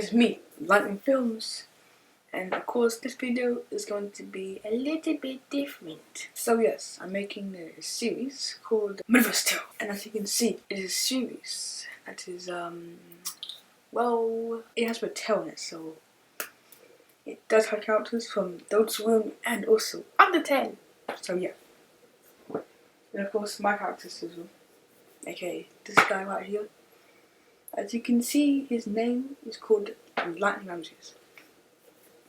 it's me, Lightning Films, and of course this video is going to be a little bit different. So yes, I'm making a series called Metaversetale, and as you can see, it is a series that is well, it has a tail in it, so it does have characters from Adult Swim and also Undertale. So yeah, and of course my characters as well, aka this guy right here. As you can see, his name is called Lightning Ramses.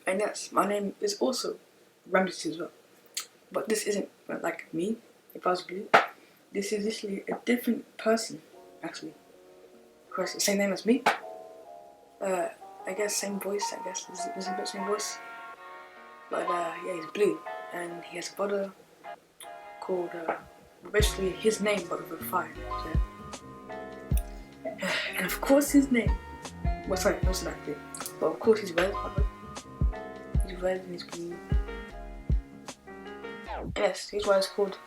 And yes, my name is also Ramses as well. But this isn't like me, if I was blue. This is literally a different person, actually. Of course, the same name as me. I guess same voice, there's a bit same voice. But yeah, he's blue. And he has a brother called, basically his name, but with a fire. So. And of course his name, well sorry, not so that clear, but of course he's red. He's red and he's blue. Yes, here's why it's called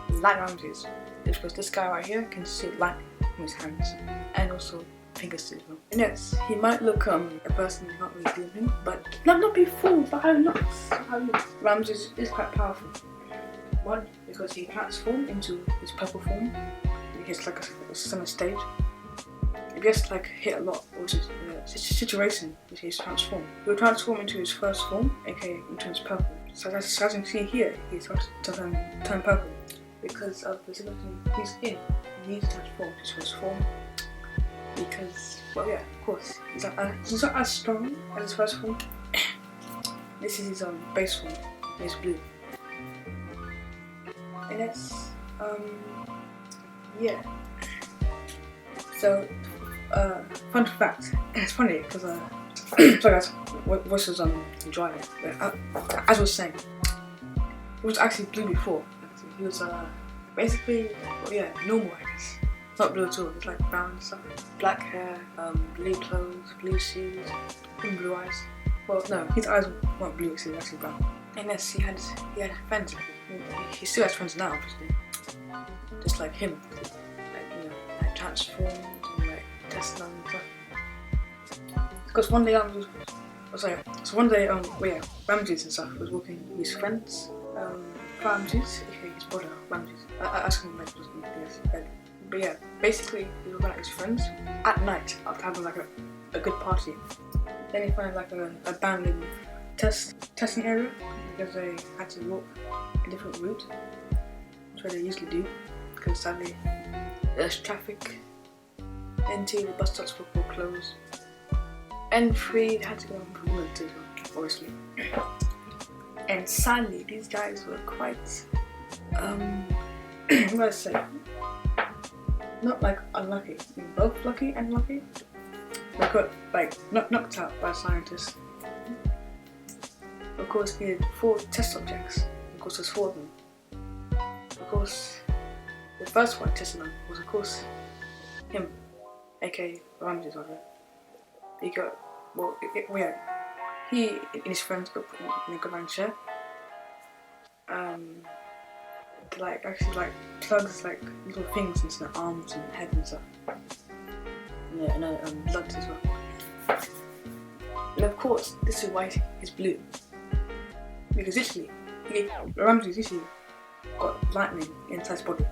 Lightning Ramses. It's because this guy right here can shoot lightning from his hands and also fingers as well. And yes, he might look a person who's not really doing anything, but not be fooled by how he looks. Ramses is quite powerful. One, because he transformed into his purple form. He has like a summer stage. If he has to like hit a lot, or just situation which he's transformed, he'll transform into his first form, aka into his purple. So as you can see here, he's starts to turn purple because of the situation he's in. He needs to transform to his first form because, well, yeah, of course, he's not as strong as his first form. This is his base form. He's blue, and that's yeah. So. Fun fact, it's funny because sorry guys, voice was dry. But as I was saying, he was actually blue before. He was basically, well, yeah, normal I guess. Not blue at all. It's like brown stuff, black hair, blue clothes, blue shoes, and blue eyes. Well, no, his eyes weren't blue. He was actually brown. And yes, he had friends. He still has friends now, obviously. Just like him, like transformed. Tesla and stuff. Because one day Ramses and stuff was walking with his friends. Ramses, his brother Ramses. I asked him like his bed. But yeah, basically he was with his friends at night after having like a good party. Then he found like an abandoned testing area because they had to walk a different route. That's what they usually do because sadly there's traffic. N2, the bus stops were closed. N3, they had to go on for wood as well, obviously. And sadly, these guys were quite, I'm gonna say, not like unlucky. I mean, both lucky and unlucky. They got like knocked out by scientists. Of course, we had 4 test subjects. Of course, there's 4 of them. Of course, the first one tested on was, of course, him. aka Ramses, whatever. He got, well, he and his friends got put in a combined chair. To like actually like plugs like little things into their arms and head and stuff. And blood as well. And of course, this is why he's blue. Because literally, Ramses literally got lightning inside his body.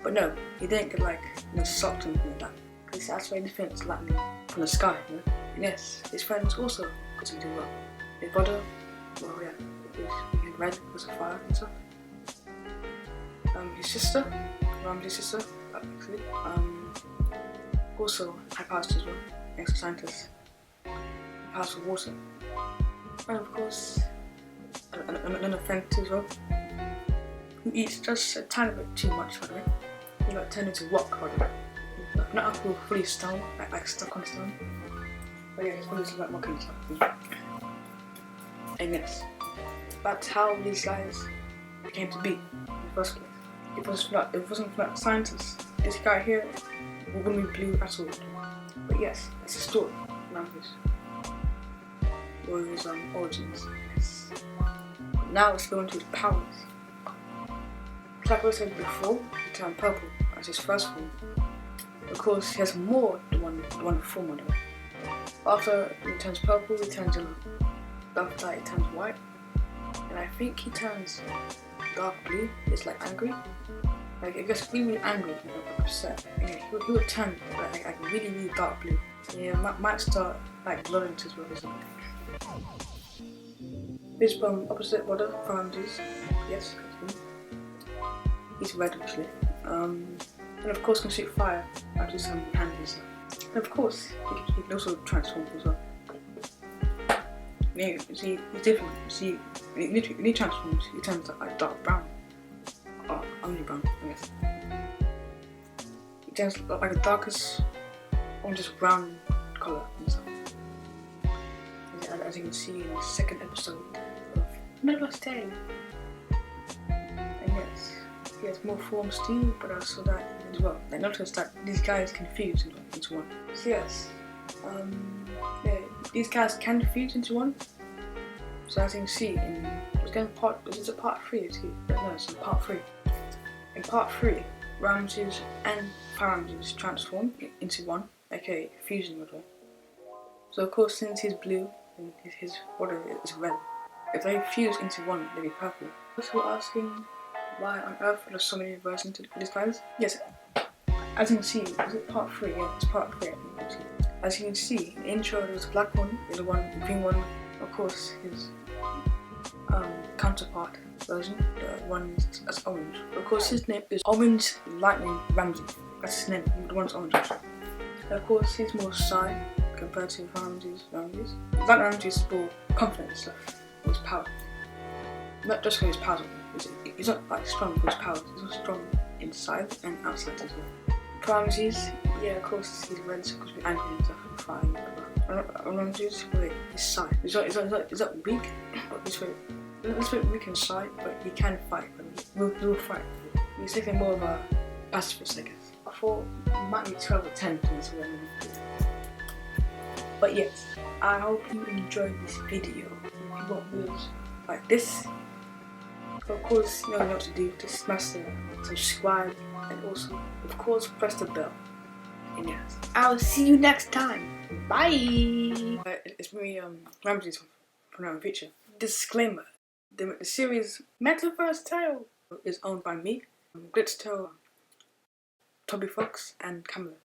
But no, he didn't get like sucked or anything like that. Because that's very different to lightning from the sky, you know? And yes, his friends also got to do well. His brother, well yeah, he had red because of fire and stuff. His sister, Ramses' sister, actually, also had powers as well, thanks to scientists. Powers of water. And of course, another friend too as well, who eats just a tiny bit too much, by the way. He got turned into rock, by the way. Not actually fully stone, like stuck on stone. But yeah, his body's like rock and stuff. And yes, that's how these guys came to be in the first place. If it wasn't for that scientist, this guy here wouldn't be blue at all. But yes, that's the story around this. Or his origins. Yes. Now let's go into his powers. Like I said before, he turned purple as his first form. Of course, he has more than one form of it. After he turns purple, he turns yellow. After that, he turns white. And I think he turns dark blue. It's like angry. Like it gets really angry, you know, upset. And he would turn like really, really dark blue. Yeah, might start like blood into his brothers. His opposite brother, Ramses. Yes, that's him. He's red actually. And of course can shoot fire after some hands. And of course he can also transform as well. Yeah, see, he's different. See, when he transforms, he turns like dark brown. Or only brown, I guess. He turns like the darkest, almost brown colour and stuff. As you can see in the second episode of Metaversetale. And yes, he has more forms too, but I saw that as well. I noticed that these guys can fuse into one. So yes, yeah, these guys can fuse into one. So as you can see, is it part 3 or 2? No, it's in part 3. In part 3, Ramses and Ramses transform into one, aka fusion with her. So of course, since he's blue and his body is red, if they fuse into one, they'll be purple. So we're asking, why on earth are there so many versions of these guys? Yes, as you can see, is it part 3? Yeah, it's part 3. I think. As you can see, in the intro there was a black one, there's the green one. Of course, his counterpart version, the one that's orange. Of course, his name is Orange Lightning Ramses. That's his name. The one's orange. And of course, he's more shy compared to Ramses. Lightning Ramses is more confident and stuff. His power, not just for his power. He's not like strong for his powers. He's also strong inside and outside as well. Ramses, yeah, of course, he's red because we're angry and stuff and fighting. Ramses, wait, he's shy. He's not weak, but he's very weak and shy, but he can fight. We'll fight. He's taking more of a pacifist, I guess. I thought it might be 12 or 10 to this one. But yes, I hope you enjoyed this video. If you want videos like this, of course, you know what to do. Just smash the subscribe and also, of course, press the bell. And yes, I'll see you next time. Bye! It's me, Ramses from our future. Disclaimer. The series Metaversetale is owned by me, Glitchtale, Toby Fox, and Camila.